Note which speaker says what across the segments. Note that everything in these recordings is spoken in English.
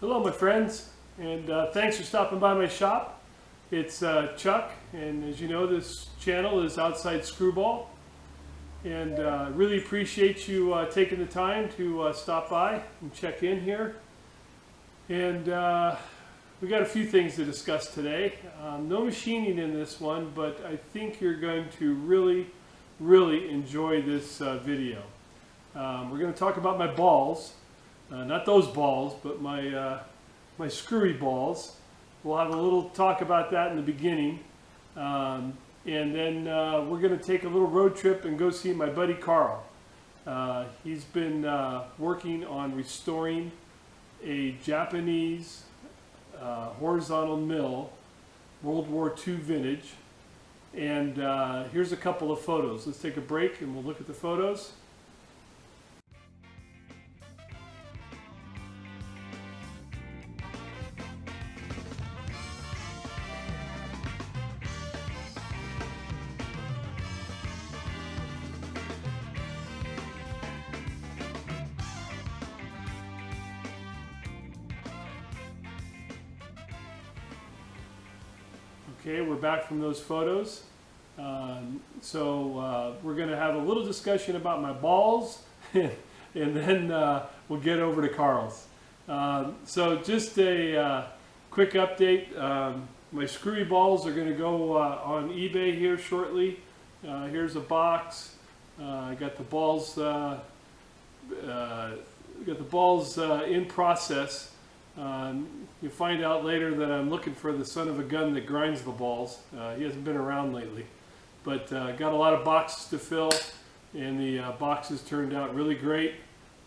Speaker 1: Hello my friends, and thanks for stopping by my shop. It's Chuck, and as you know, this channel is Outside Screwball, and really appreciate you taking the time to stop by and check in here. And we got a few things to discuss today. No machining in this one, but I think you're going to really enjoy this video. We're going to talk about my balls. Not those balls, but my screwy balls. We'll have a little talk about that in the beginning. And then we're going to take a little road trip and go see my buddy Carl. He's been working on restoring a Japanese horizontal mill, World War II vintage. And here's a couple of photos. Let's take a break and we'll look at the photos. Okay, we're back from those photos. So we're going to have a little discussion about my balls, and then we'll get over to Carl's. So just a quick update. My screwy balls are going to go on eBay here shortly. Here's a box. I got the balls in process. You'll find out later that I'm looking for the son of a gun that grinds the balls. He hasn't been around lately, but got a lot of boxes to fill, and the boxes turned out really great.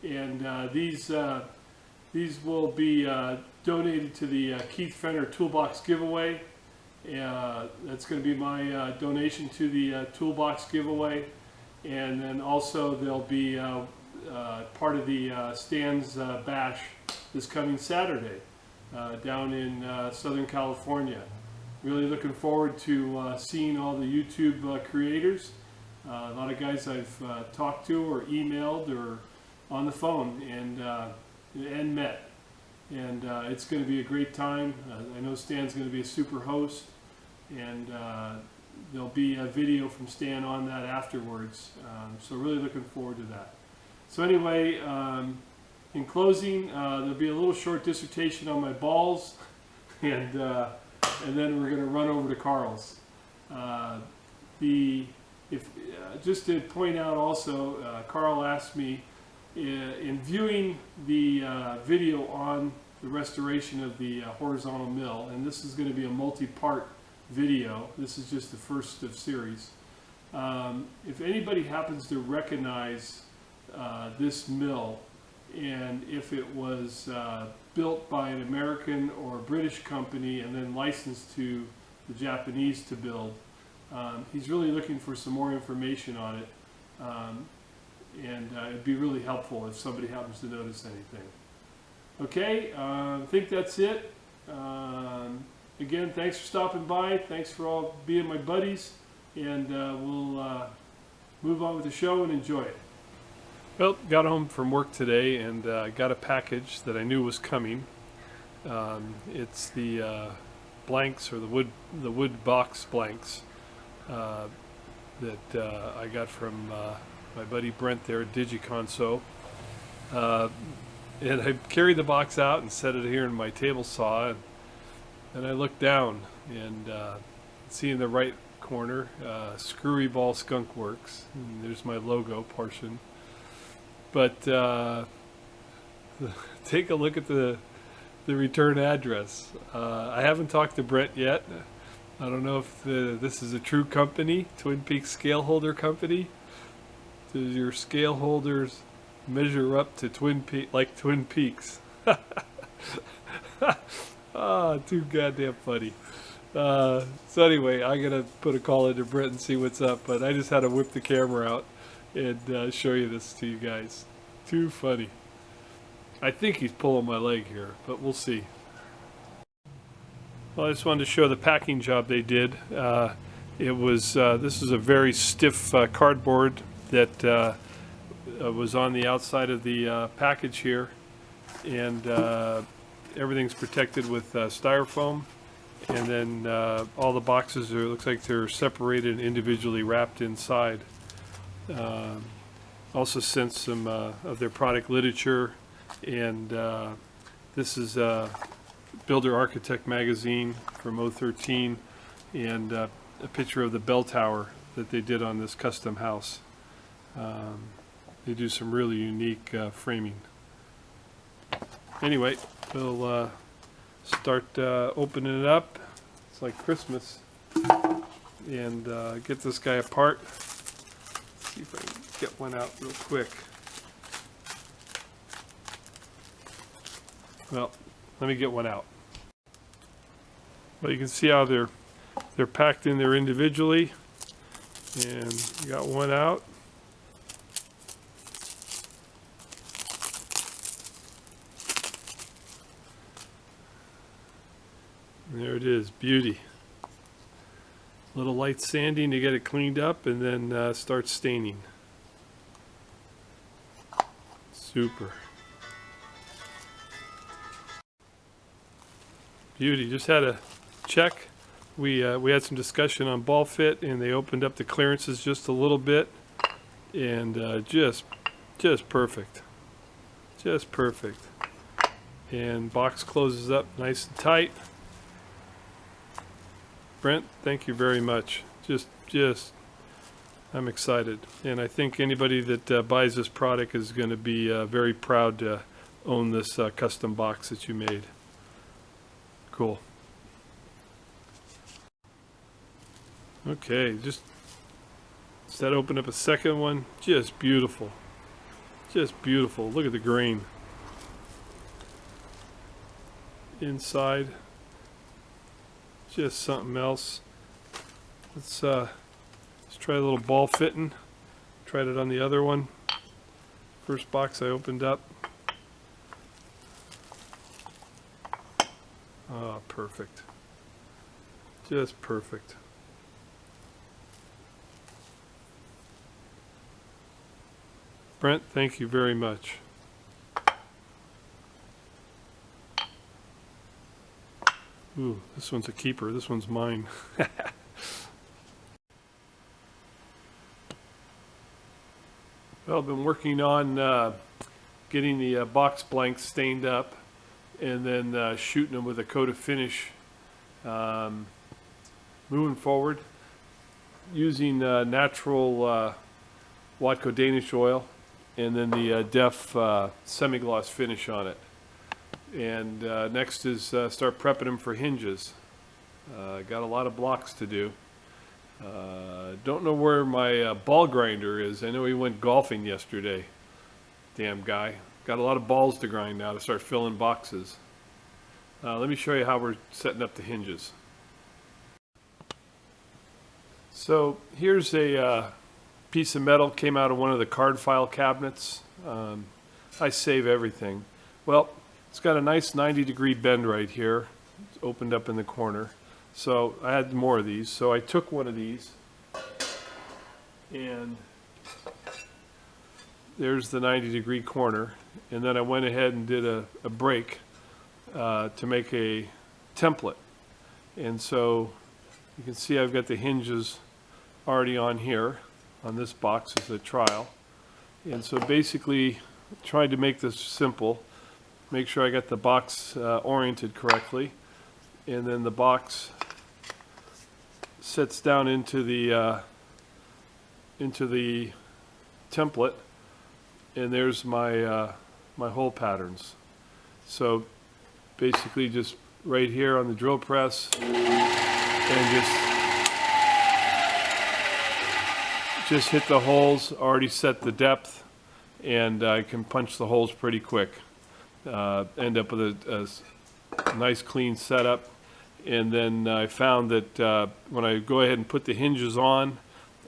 Speaker 1: And these will be donated to the Keith Fenner Toolbox giveaway. That's going to be my donation to the Toolbox giveaway, and then also they'll be part of the Stan's Bash this coming Saturday down in Southern California. Really looking forward to seeing all the YouTube creators. A lot of guys I've talked to or emailed or on the phone and met. And it's going to be a great time. I know Stan's going to be a super host, and there'll be a video from Stan on that afterwards. So really looking forward to that. So anyway, in closing, there'll be a little short dissertation on my balls, and then we're going to run over to Carl's. Just to point out also, Carl asked me in viewing the video on the restoration of the horizontal mill, and this is going to be a multi-part video. This is just the first of series. If anybody happens to recognize this mill, and if it was built by an American or a British company and then licensed to the Japanese to build, he's really looking for some more information on it, and it'd be really helpful if somebody happens to notice anything. Okay, I think that's it. Again, thanks for stopping by. Thanks for all being my buddies, and we'll move on with the show and enjoy it. Well, got home from work today and got a package that I knew was coming. It's the blanks, or the wood box blanks that I got from my buddy Brent there at Digiconso. And I carried the box out and set it here in my table saw, and I looked down and see in the right corner Screwyball Skunk Works, and there's my logo portion. But take a look at the return address. I haven't talked to Brent yet. I don't know if this is a true company, Twin Peaks Scale Holder Company. Does your scale holders measure up to Twin Peaks? Ah, too goddamn funny. So anyway, I'm gonna put a call into Brent and see what's up. But I just had to whip the camera out and show you this to you guys. Too funny. I think he's pulling my leg here, but we'll see. Well, I just wanted to show the packing job they did. This is a very stiff cardboard that was on the outside of the package here, and everything's protected with styrofoam, and then all the boxes are, looks like they're separated and individually wrapped inside. Also sent some of their product literature, and this is Builder Architect magazine from 013, and a picture of the bell tower that they did on this custom house. They do some really unique framing. Anyway, we'll start opening it up. It's like Christmas, and get this guy apart. Let's see if I can get one out real quick. Well, let me get one out. Well, you can see how they're packed in there individually, and you got one out. And there it is, beauty. A little light sanding to get it cleaned up, and then start staining. Super. Beauty. Just had a check. We had some discussion on ball fit, and they opened up the clearances just a little bit, and just perfect. Just perfect. And box closes up nice and tight. Brent, thank you very much. Just, I'm excited, and I think anybody that buys this product is going to be very proud to own this custom box that you made. Cool. Okay, just set open up a second one. Just beautiful. Just beautiful. Look at the grain inside. Just something else. Let's try a little ball fitting. Tried it on the other one. First box I opened up. Ah, perfect. Just perfect. Brent, thank you very much. Ooh, this one's a keeper. This one's mine. Well, I've been working on getting the box blanks stained up, and then shooting them with a coat of finish. Moving forward, using natural Watco Danish oil, and then the Def semi-gloss finish on it. And next is start prepping them for hinges. Got a lot of blocks to do. Don't know where my ball grinder is. I know he went golfing yesterday. Damn guy. Got a lot of balls to grind now to start filling boxes. Let me show you how we're setting up the hinges. So here's a piece of metal, came out of one of the card file cabinets. I save everything. Well, it's got a nice 90-degree bend right here. It's opened up in the corner. So I had more of these. So I took one of these, and there's the 90-degree corner. And then I went ahead and did a break to make a template. And so you can see I've got the hinges already on here, on this box as a trial. And so basically tried to make this simple. Make sure I got the box oriented correctly, and then the box sits down into the template, and there's my my hole patterns. So basically just right here on the drill press, and just hit the holes, already set the depth, and I can punch the holes pretty quick. End up with a nice clean setup. And then I found that when I go ahead and put the hinges on,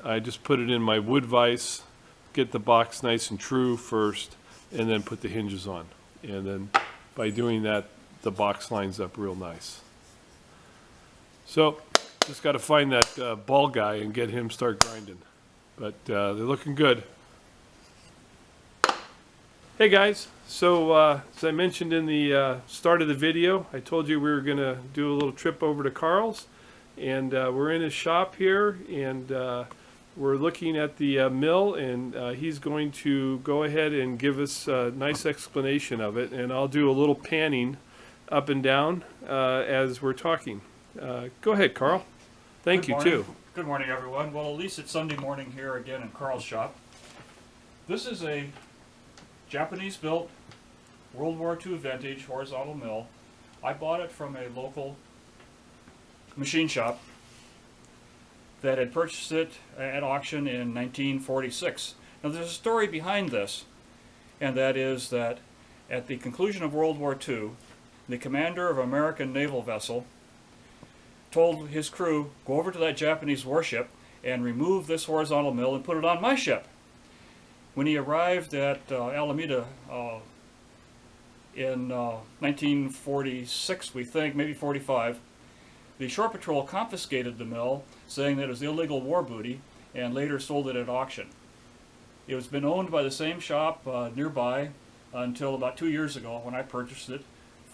Speaker 1: I just put it in my wood vise, get the box nice and true first, and then put the hinges on. And then by doing that, the box lines up real nice. So just got to find that ball guy and get him start grinding. But they're looking good. Hey guys, so as I mentioned in the start of the video, I told you we were going to do a little trip over to Carl's, and we're in his shop here, and we're looking at the mill, and he's going to go ahead and give us a nice explanation of it, and I'll do a little panning up and down as we're talking. Go ahead, Carl. Thank you too.
Speaker 2: Good morning, everyone. Well, at least it's Sunday morning here again in Carl's shop. This is a Japanese-built World War II vintage horizontal mill. I bought it from a local machine shop that had purchased it at auction in 1946. Now there's a story behind this, and that is that at the conclusion of World War II, the commander of an American naval vessel told his crew, go over to that Japanese warship and remove this horizontal mill and put it on my ship. When he arrived at Alameda in 1946, we think, maybe 45, the Shore Patrol confiscated the mill, saying that it was illegal war booty, and later sold it at auction. It was been owned by the same shop nearby until about 2 years ago when I purchased it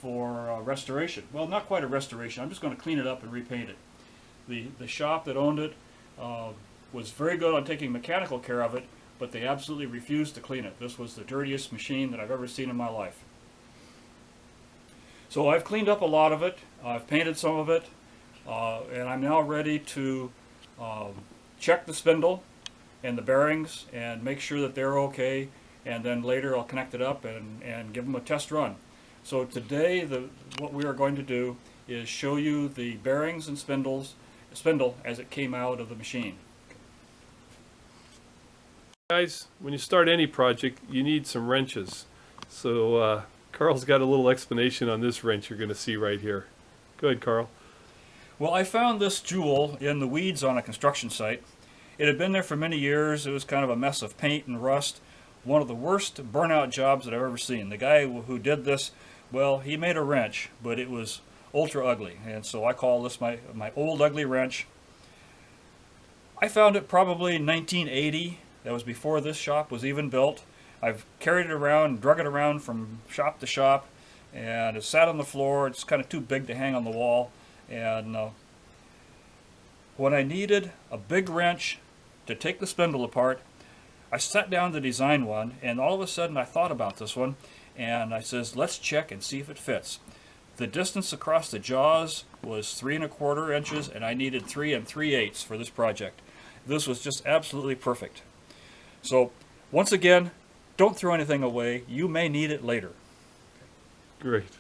Speaker 2: for restoration. Well, not quite a restoration. I'm just going to clean it up and repaint it. The shop that owned it was very good on taking mechanical care of it, but they absolutely refused to clean it. This was the dirtiest machine that I've ever seen in my life. So I've cleaned up a lot of it. I've painted some of it, and I'm now ready to check the spindle and the bearings and make sure that they're okay, and then later I'll connect it up and give them a test run. So today what we are going to do is show you the bearings and spindle as it came out of the machine.
Speaker 1: Guys, when you start any project, you need some wrenches. So Carl's got a little explanation on this wrench you're going to see right here. Go ahead, Carl.
Speaker 2: Well, I found this jewel in the weeds on a construction site. It had been there for many years. It was kind of a mess of paint and rust. One of the worst burnout jobs that I've ever seen. The guy who did this, well, he made a wrench, but it was ultra ugly. And so I call this my old ugly wrench. I found it probably in 1980. That was before this shop was even built. I've carried it around, drug it around from shop to shop, and it sat on the floor. It's kind of too big to hang on the wall. And when I needed a big wrench to take the spindle apart, I sat down to design one, and all of a sudden I thought about this one, and I says, let's check and see if it fits. The distance across the jaws was 3 1/4 inches, and I needed 3 3/8 for this project. This was just absolutely perfect. So, once again, don't throw anything away. You may need it later.
Speaker 1: Great.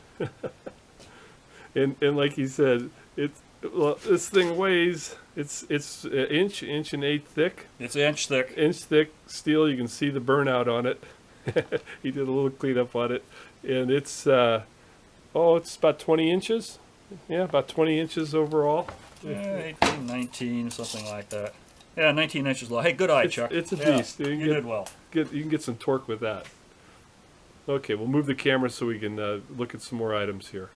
Speaker 1: and like he said, this thing weighs, it's an inch and 1/8 thick.
Speaker 2: It's an inch thick.
Speaker 1: Inch thick steel. You can see the burnout on it. He did a little cleanup on it, and it's it's about 20 inches. Yeah, about 20 inches overall.
Speaker 2: Yeah, 18, 19, something like that. Yeah, 19 inches long. Hey, good eye, Chuck.
Speaker 1: It's a beast.
Speaker 2: You did well.
Speaker 1: You can get some torque with that. Okay, we'll move the camera so we can look at some more items here.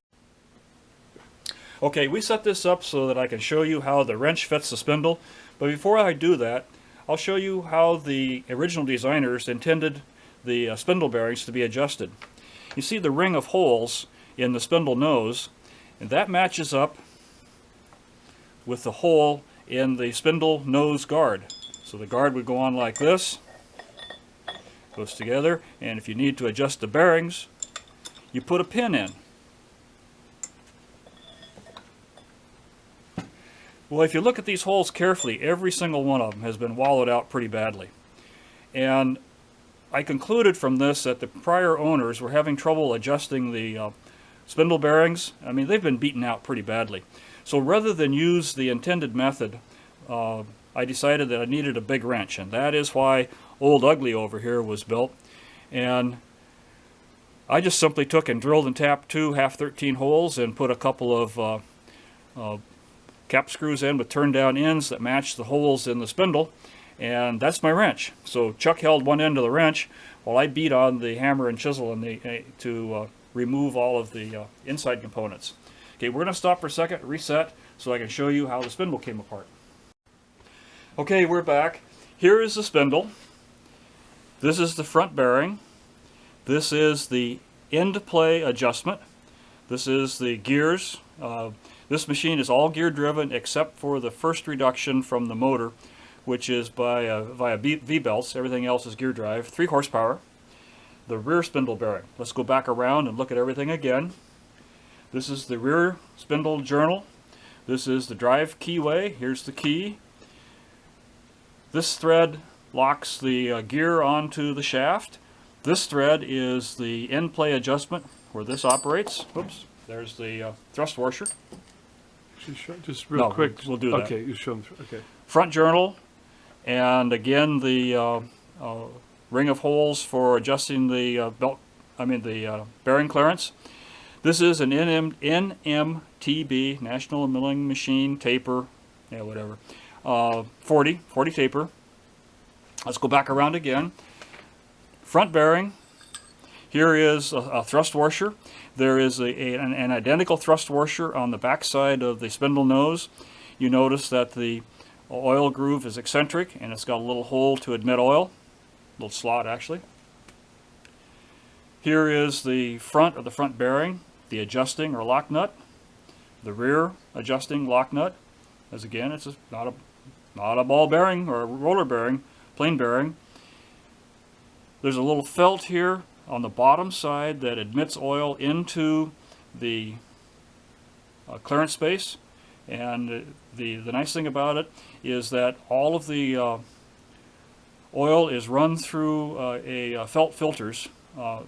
Speaker 2: Okay, we set this up so that I can show you how the wrench fits the spindle. But before I do that, I'll show you how the original designers intended the spindle bearings to be adjusted. You see the ring of holes in the spindle nose, and that matches up with the hole in the spindle nose guard. So the guard would go on like this, goes together, and if you need to adjust the bearings, you put a pin in. Well, if you look at these holes carefully, every single one of them has been wallowed out pretty badly. And I concluded from this that the prior owners were having trouble adjusting the spindle bearings. I mean, they've been beaten out pretty badly. So rather than use the intended method, I decided that I needed a big wrench, and that is why Old Ugly over here was built. And I just simply took and drilled and tapped 2 half-13 holes and put a couple of cap screws in with turn-down ends that match the holes in the spindle, and that's my wrench. So Chuck held one end of the wrench while I beat on the hammer and chisel to remove all of the inside components. Okay, we're going to stop for a second, reset, so I can show you how the spindle came apart. Okay, we're back. Here is the spindle. This is the front bearing. This is the end play adjustment. This is the gears. This machine is all gear driven except for the first reduction from the motor, which is via V-belts. Everything else is gear drive. 3 horsepower. The rear spindle bearing. Let's go back around and look at everything again. This is the rear spindle journal. This is the drive keyway. Here's the key. This thread locks the gear onto the shaft. This thread is the end play adjustment where this operates. Whoops, there's the thrust washer.
Speaker 1: Just real quick.
Speaker 2: We'll do that.
Speaker 1: Okay, you show them. Okay.
Speaker 2: Front journal, and again the ring of holes for adjusting the bearing clearance. This is an NMTB, National Milling Machine taper, yeah, whatever, 40 taper. Let's go back around again. Front bearing. Here is a thrust washer. There is an identical thrust washer on the back side of the spindle nose. You notice that the oil groove is eccentric and it's got a little hole to admit oil, a little slot actually. Here is the front of the front bearing, the adjusting or lock nut, the rear adjusting lock nut. As again, it's not a ball bearing or a roller bearing, plain bearing. There's a little felt here on the bottom side that admits oil into the clearance space, and the nice thing about it is that all of the oil is run through felt filters.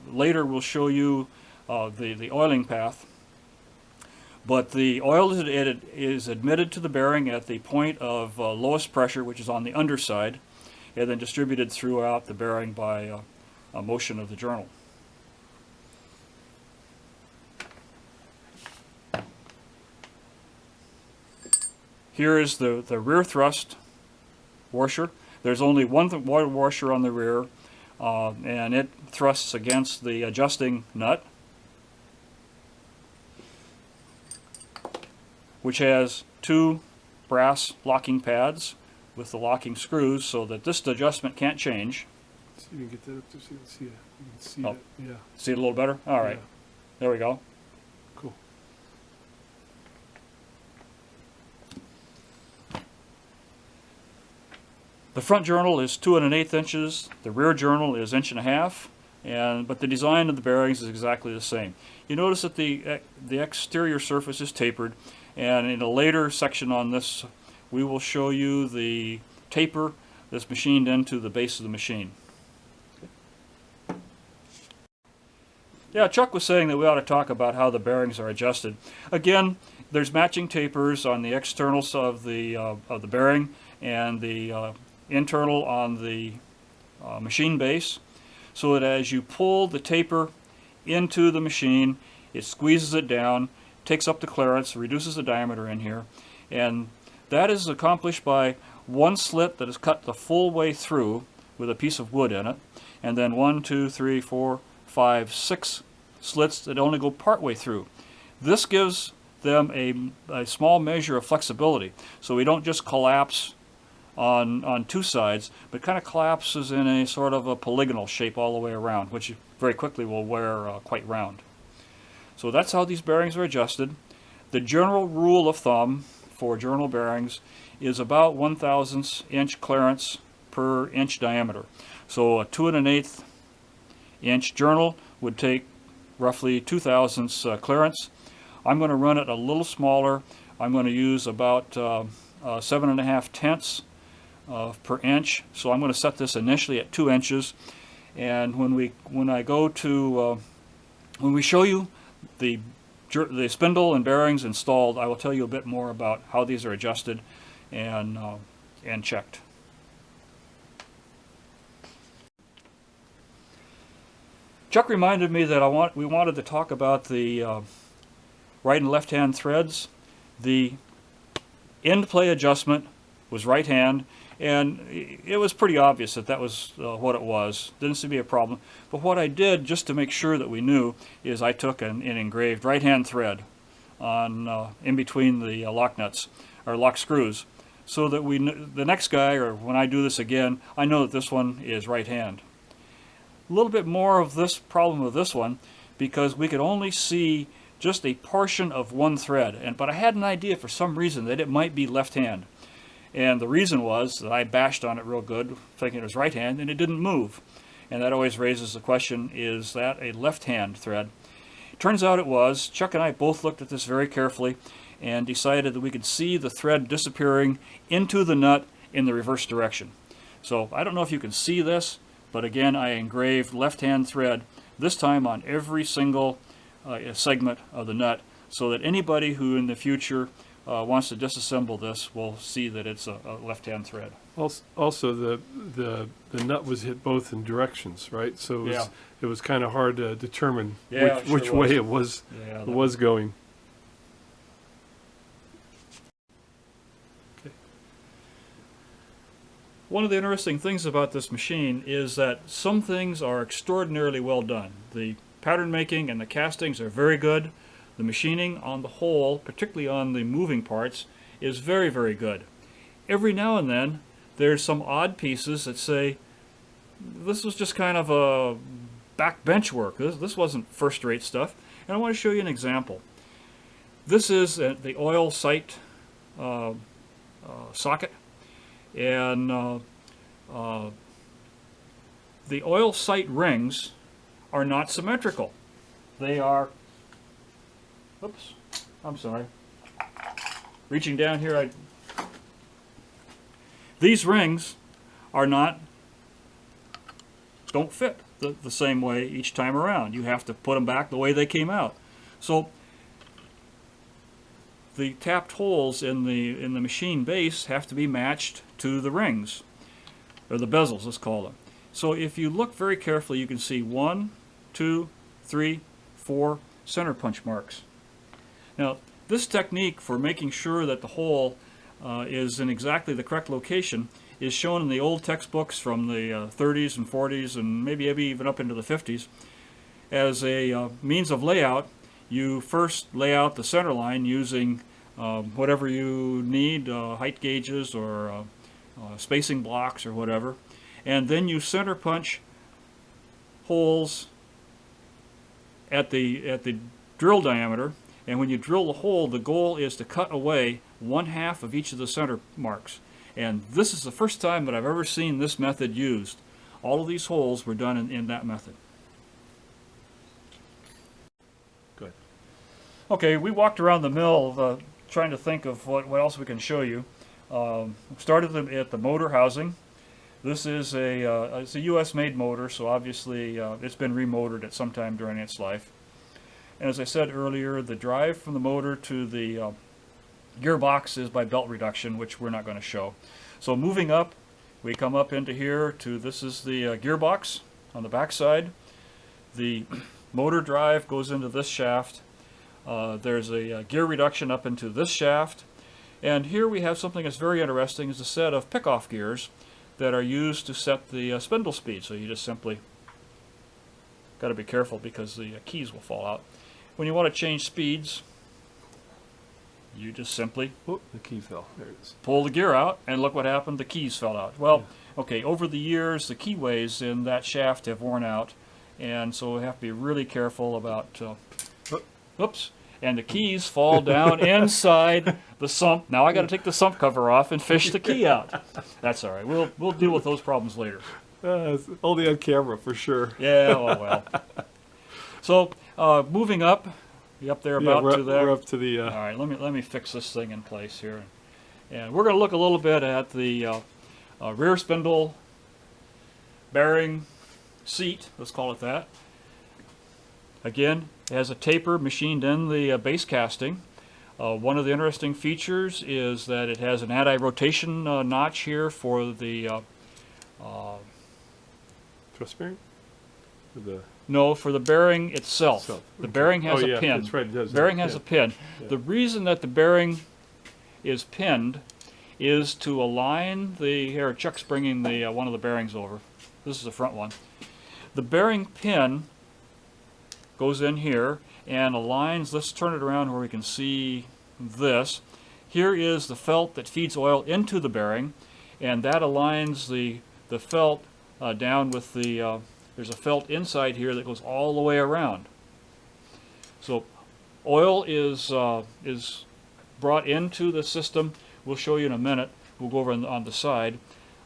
Speaker 2: Later we'll show you the oiling path, but the oil is admitted to the bearing at the point of lowest pressure, which is on the underside, and then distributed throughout the bearing by motion of the journal. Here is the rear thrust washer. There's only one washer on the rear, and it thrusts against the adjusting nut, which has 2 brass locking pads with the locking screws so that this adjustment can't change.
Speaker 1: So you can get that up to see it. You can see
Speaker 2: Oh.
Speaker 1: it. Yeah.
Speaker 2: See it a little better? All right.
Speaker 1: Yeah.
Speaker 2: There we go.
Speaker 1: Cool.
Speaker 2: The front journal is 2 1/8 inches. The rear journal is 1.5 inches, but the design of the bearings is exactly the same. You notice that the exterior surface is tapered, and in a later section on this, we will show you the taper that's machined into the base of the machine. Yeah, Chuck was saying that we ought to talk about how the bearings are adjusted. Again, there's matching tapers on the externals of the bearing and the internal on the machine base, so that as you pull the taper into the machine, it squeezes it down, takes up the clearance, reduces the diameter in here, and that is accomplished by one slit that is cut the full way through with a piece of wood in it, and then 1, 2, 3, 4, 5, 6 slits that only go part way through. This gives them a small measure of flexibility, so we don't just collapse on 2 sides, but kind of collapses in a sort of a polygonal shape all the way around, which very quickly will wear quite round. So that's how these bearings are adjusted. The general rule of thumb for journal bearings is about 1/1000 inch clearance per inch diameter. So a 2 1/8 inch journal would take roughly 2/1000 clearance. I'm going to run it a little smaller. I'm going to use about 7.5 tenths per inch. So I'm going to set this initially at 2 inches. And when we show you the spindle and bearings installed, I will tell you a bit more about how these are adjusted and checked. Chuck reminded me that we wanted to talk about the right and left hand threads. The end play adjustment was right hand, and it was pretty obvious that was what it was. Didn't seem to be a problem. But what I did, just to make sure that we knew, is I took an engraved right hand thread on in between the lock nuts or lock screws, so that the next guy, or when I do this again, I know that this one is right hand. a little bit more of this problem with this one because we could only see just a portion of one thread. But I had an idea for some reason that it might be left hand. And the reason was that I bashed on it real good, thinking it was right hand, and it didn't move. And that always raises the question, is that a left hand thread? It turns out it was. Chuck and I both looked at this very carefully and decided that we could see the thread disappearing into the nut in the reverse direction. So I don't know if you can see this, but again, I engraved left-hand thread, this time on every single segment of the nut, so that anybody who in the future wants to disassemble this will see that it's a left-hand thread.
Speaker 1: Also, the nut was hit both in directions, right? So it was kind of hard to determine which way it was going.
Speaker 2: One of the interesting things about this machine is that some things are extraordinarily well done. The pattern making and the castings are very good. The machining on the whole, particularly on the moving parts, is very, very good. Every now and then there's some odd pieces that say, this was just kind of a backbench work. This wasn't first-rate stuff. And I want to show you an example. This is the oil sight socket. And the oil sight rings are not symmetrical. They are, oops, I'm sorry. Reaching down here, these rings are not, don't fit the same way each time around. You have to put them back the way they came out. So the tapped holes in the machine base have to be matched to the rings, or the bezels, let's call them. So if you look very carefully, you can see 1, 2, 3, 4 center punch marks. Now, this technique for making sure that the hole is in exactly the correct location is shown in the old textbooks from the 30s and 40s and maybe even up into the 50s. As a means of layout, you first lay out the center line using whatever you need, height gauges or spacing blocks or whatever, and then you center punch holes at the drill diameter, and when you drill the hole, the goal is to cut away 1/2 of each of the center marks. And this is the first time that I've ever seen this method used. All of these holes were done in that method.
Speaker 1: Good.
Speaker 2: Okay, we walked around the mill trying to think of what else we can show you. Started at the motor housing. This is it's a US-made motor, so obviously it's been remotored at some time during its life. And as I said earlier, the drive from the motor to the gearbox is by belt reduction, which we're not going to show. So moving up, we come up into here to, this is the gearbox on the back side. The motor drive goes into this shaft. There's a gear reduction up into this shaft. And here we have something that's very interesting, is a set of pick-off gears that are used to set the spindle speed. So you just simply got to be careful because the keys will fall out. When you want to change speeds, you just simply
Speaker 1: the key fell. There it is.
Speaker 2: Pull the gear out, and look what happened. The keys fell out. Well, okay, over the years, the keyways in that shaft have worn out, and so we have to be really careful about, oops, and the keys fall down inside the sump. Now I got to take the sump cover off and fish the key out. That's all right. We'll deal with those problems later.
Speaker 1: It's only on camera for sure.
Speaker 2: Yeah, oh well. So moving up, up there about to there.
Speaker 1: We're up to the.
Speaker 2: All right, let me fix this thing in place here, and we're going to look a little bit at the rear spindle bearing seat. Let's call it that. Again, it has a taper machined in the base casting. One of the interesting features is that it has an anti-rotation notch here for the
Speaker 1: thrust bearing?
Speaker 2: No, for the bearing itself. The bearing has a pin.
Speaker 1: That's right, it does.
Speaker 2: The bearing has a pin.
Speaker 1: Yeah.
Speaker 2: The reason that the bearing is pinned is to align the, here Chuck's bringing the one of the bearings over. This is the front one. The bearing pin goes in here and aligns, let's turn it around where we can see this. Here is the felt that feeds oil into the bearing, and that aligns the felt down with the there's a felt inside here that goes all the way around. So oil is brought into the system. We'll show you in a minute. We'll go over on the side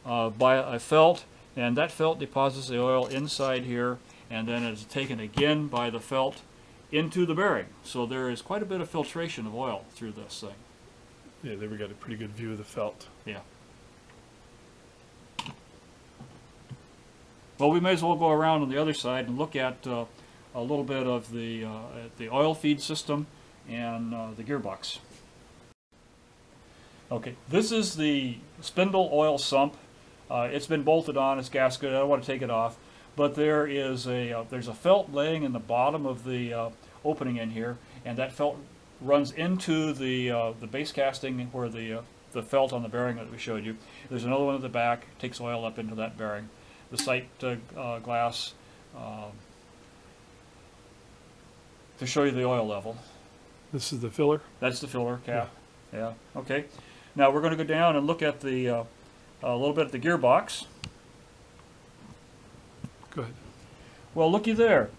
Speaker 2: by a felt, and that felt deposits the oil inside here, and then it's taken again by the felt into the bearing. So there is quite a bit of filtration of oil through this thing.
Speaker 1: Yeah, there we got a pretty good view of the felt.
Speaker 2: Yeah. Well, we may as well go around on the other side and look at a little bit of the oil feed system and the gearbox. Okay, this is the spindle oil sump. It's been bolted on, it's gasketed. I don't want to take it off, but there is there's a felt laying in the bottom of the opening in here, and that felt runs into the base casting where the felt on the bearing that we showed you. There's another one at the back, takes oil up into that bearing. The sight glass to show you the oil level.
Speaker 1: This is the filler?
Speaker 2: That's the filler cap. Yeah. Okay. Now we're going to go down and look at the a little bit at the gearbox.
Speaker 1: Go ahead.
Speaker 2: Well, looky there.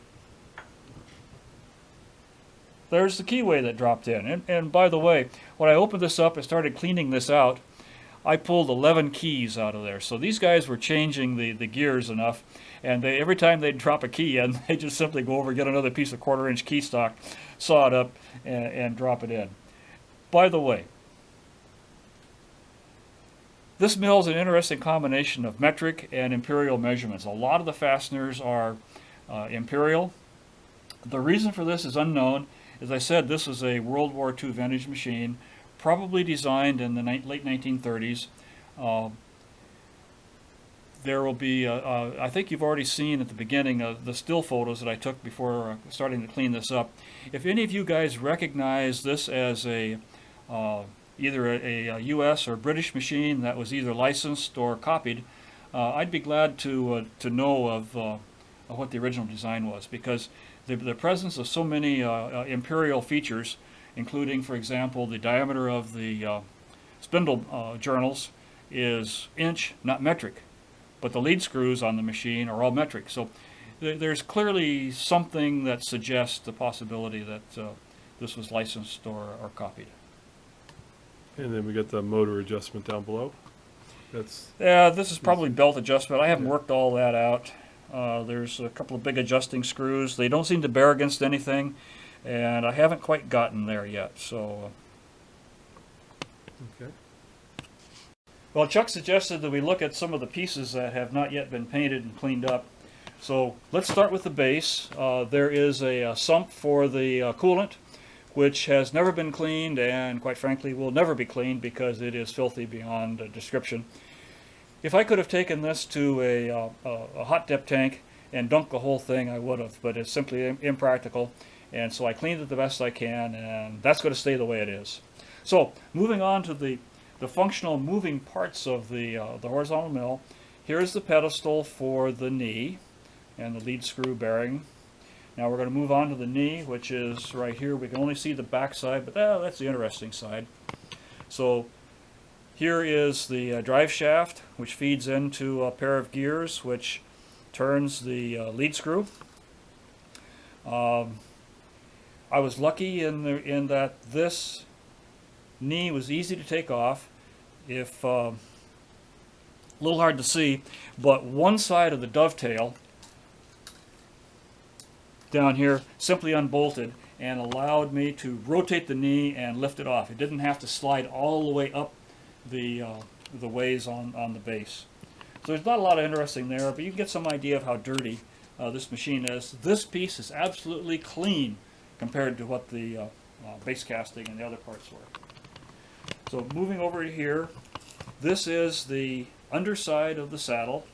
Speaker 2: There's the keyway that dropped in. And by the way, when I opened this up and started cleaning this out, I pulled 11 keys out of there. So these guys were changing the gears enough, and every time they'd drop a key in, they just simply go over, get another piece of 1/4-inch key stock, saw it up, and drop it in. By the way, this mill is an interesting combination of metric and imperial measurements. A lot of the fasteners are imperial. The reason for this is unknown. As I said, this is a World War II vintage machine, probably designed in the late 1930s. There will be, I think you've already seen at the beginning the still photos that I took before starting to clean this up. If any of you guys recognize this as either a U.S. or British machine that was either licensed or copied, I'd be glad to know of what the original design was, because the presence of so many imperial features, including, for example, the diameter of the spindle journals is inch, not metric, but the lead screws on the machine are all metric. So there's clearly something that suggests the possibility that this was licensed or copied.
Speaker 1: And then we got the motor adjustment down below.
Speaker 2: Yeah, this is probably belt adjustment. I haven't worked all that out. There's a couple of big adjusting screws. They don't seem to bear against anything, and I haven't quite gotten there yet. So,
Speaker 1: okay.
Speaker 2: Well, Chuck suggested that we look at some of the pieces that have not yet been painted and cleaned up. So let's start with the base. There is a sump for the coolant, which has never been cleaned and, quite frankly, will never be cleaned because it is filthy beyond description. If I could have taken this to a hot dip tank and dumped the whole thing, I would have, but it's simply impractical. And so I cleaned it the best I can, and that's going to stay the way it is. So moving on to the functional moving parts of the horizontal mill. Here's the pedestal for the knee and the lead screw bearing. Now we're going to move on to the knee, which is right here. We can only see the back side, but that's the interesting side. So here is the drive shaft, which feeds into a pair of gears, which turns the lead screw. I was lucky in that this knee was easy to take off. If a little hard to see, but one side of the dovetail down here simply unbolted and allowed me to rotate the knee and lift it off. It didn't have to slide all the way up the ways on the base. So there's not a lot of interesting there, but you can get some idea of how dirty this machine is. This piece is absolutely clean compared to what the base casting and the other parts were. So moving over to here, this is the underside of the saddle.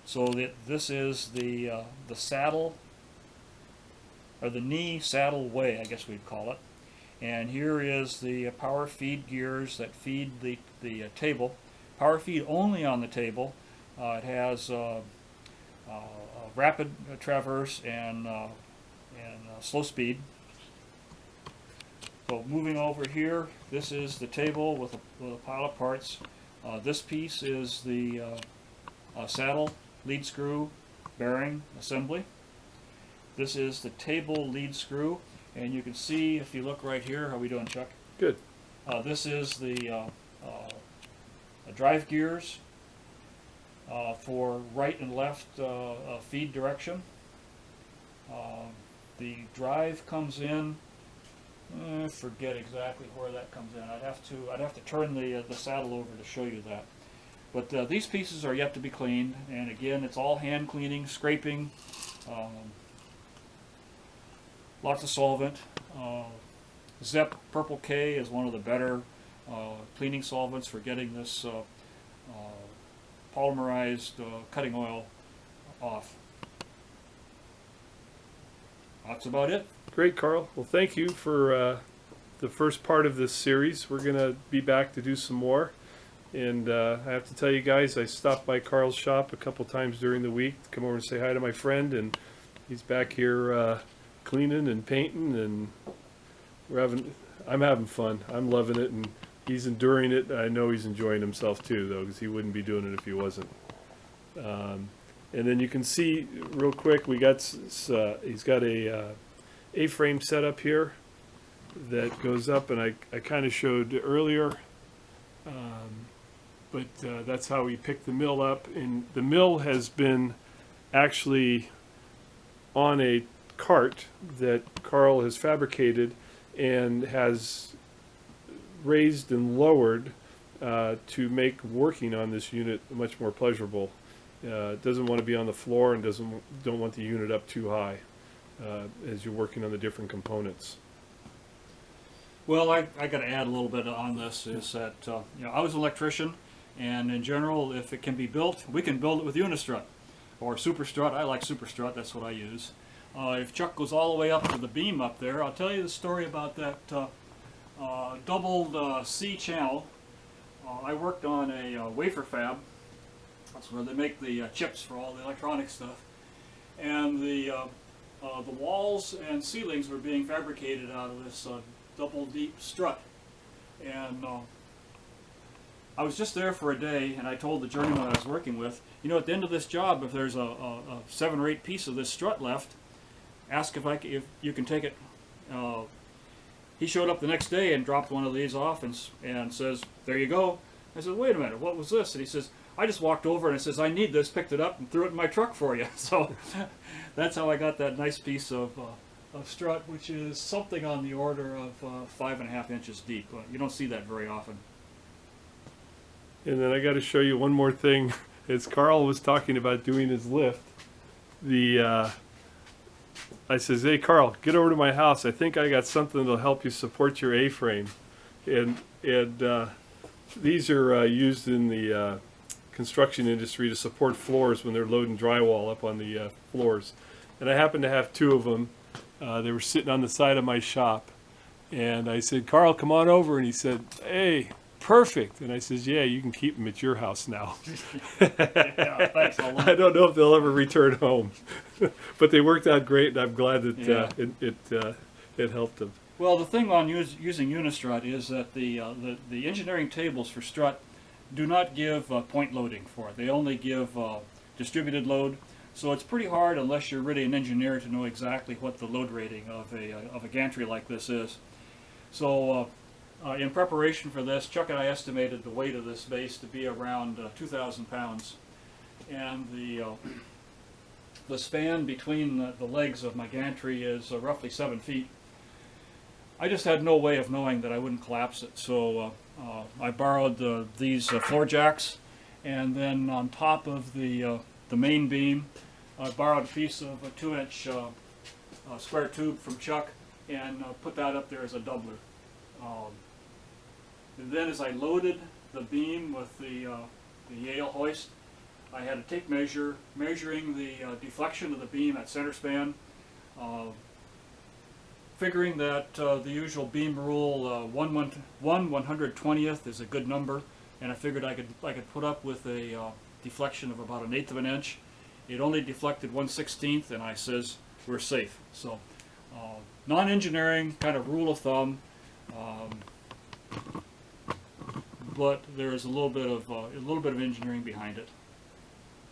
Speaker 2: So this is the saddle, or the knee saddle way, I guess we'd call it. And here is the power feed gears that feed the table. Power feed only on the table. It has rapid traverse and slow speed. So moving over here, this is the table with a pile of parts. This piece is the saddle, lead screw, bearing assembly. This is the table lead screw, and you can see if you look right here. How we doing, Chuck?
Speaker 1: Good.
Speaker 2: This is the drive gears for right and left feed direction. The drive comes in. I forget exactly where that comes in. I'd have to turn the saddle over to show you that. But these pieces are yet to be cleaned, and again, it's all hand cleaning, scraping, lots of solvent. Zep Purple K is one of the better cleaning solvents for getting this polymerized cutting oil off. That's about it.
Speaker 1: Great, Carl. Well, thank you for the first part of this series. We're going to be back to do some more. And I have to tell you guys, I stopped by Carl's shop a couple times during the week to come over and say hi to my friend. And he's back here cleaning and painting, and I'm having fun. I'm loving it, and he's enduring it. I know he's enjoying himself too, though, because he wouldn't be doing it if he wasn't. And then you can see real quick, he's got a A-frame set up here that goes up, and I kind of showed earlier, but that's how we picked the mill up. And the mill has been actually on a cart that Carl has fabricated and has raised and lowered to make working on this unit much more pleasurable. Doesn't want to be on the floor, and don't want the unit up too high as you're working on the different components.
Speaker 2: Well, I got to add a little bit on this. Is that I was an electrician, and in general, if it can be built, we can build it with unistrut or superstrut. I like superstrut. That's what I use. If Chuck goes all the way up to the beam up there, I'll tell you the story about that doubled C channel. I worked on a wafer fab. That's where they make the chips for all the electronic stuff. And the walls and ceilings were being fabricated out of this double deep strut. And I was just there for a day, and I told the journeyman I was working with, at the end of this job, if there's a 7 or 8 piece of this strut left, ask if you can take it. He showed up the next day and dropped one of these off and says, "There you go." I said, "Wait a minute, what was this?" And he says, "I just walked over and it says, I need this, picked it up and threw it in my truck for you." So that's how I got that nice piece of strut, which is something on the order of 5.5 inches deep. You don't see that very often.
Speaker 1: And then I got to show you one more thing. As Carl was talking about doing his lift, I says, "Hey, Carl, get over to my house. I think I got something that'll help you support your A-frame." And these are used in the construction industry to support floors when they're loading drywall up on the floors. And I happened to have 2 of them. They were sitting on the side of my shop. And I said, "Carl, come on over." And he said, "Hey, perfect." And I says, "Yeah, you can keep them at your house now."
Speaker 2: Yeah, thanks a lot.
Speaker 1: I don't know if they'll ever return home. But they worked out great, and I'm glad that it helped them.
Speaker 2: Well, the thing on using unistrut is that the engineering tables for strut do not give point loading for it. They only give distributed load. So it's pretty hard, unless you're really an engineer, to know exactly what the load rating of a gantry like this is. So in preparation for this, Chuck and I estimated the weight of this base to be around 2,000 pounds. And the span between the legs of my gantry is roughly 7 feet. I just had no way of knowing that I wouldn't collapse it, so I borrowed these floor jacks, and then on top of the main beam, I borrowed a piece of a 2-inch square tube from Chuck and put that up there as a doubler. And then as I loaded the beam with the Yale hoist, I had a tape measure measuring the deflection of the beam at center span, figuring that the usual beam rule 1/120th is a good number, and I figured I could put up with a deflection of about 1/8 of an inch. It only deflected 1/16th, and I says we're safe. So non-engineering kind of rule of thumb, but there is a little bit of engineering behind it.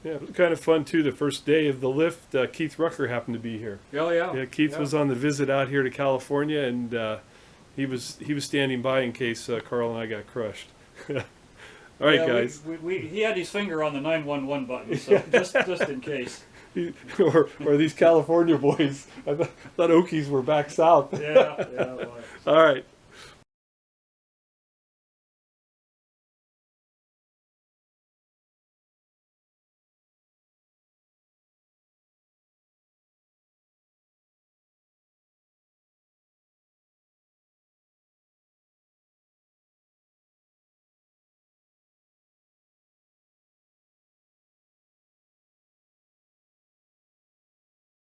Speaker 1: Yeah, kind of fun too. The first day of the lift, Keith Rucker happened to be here.
Speaker 2: Oh yeah.
Speaker 1: Yeah, Keith was on the visit out here to California, and he was standing by in case Carl and I got crushed. All right,
Speaker 2: Yeah,
Speaker 1: guys.
Speaker 2: he had his finger on the 911 button, so just in case.
Speaker 1: or these California boys. I thought Okies were back south.
Speaker 2: Yeah. Well,
Speaker 1: All right.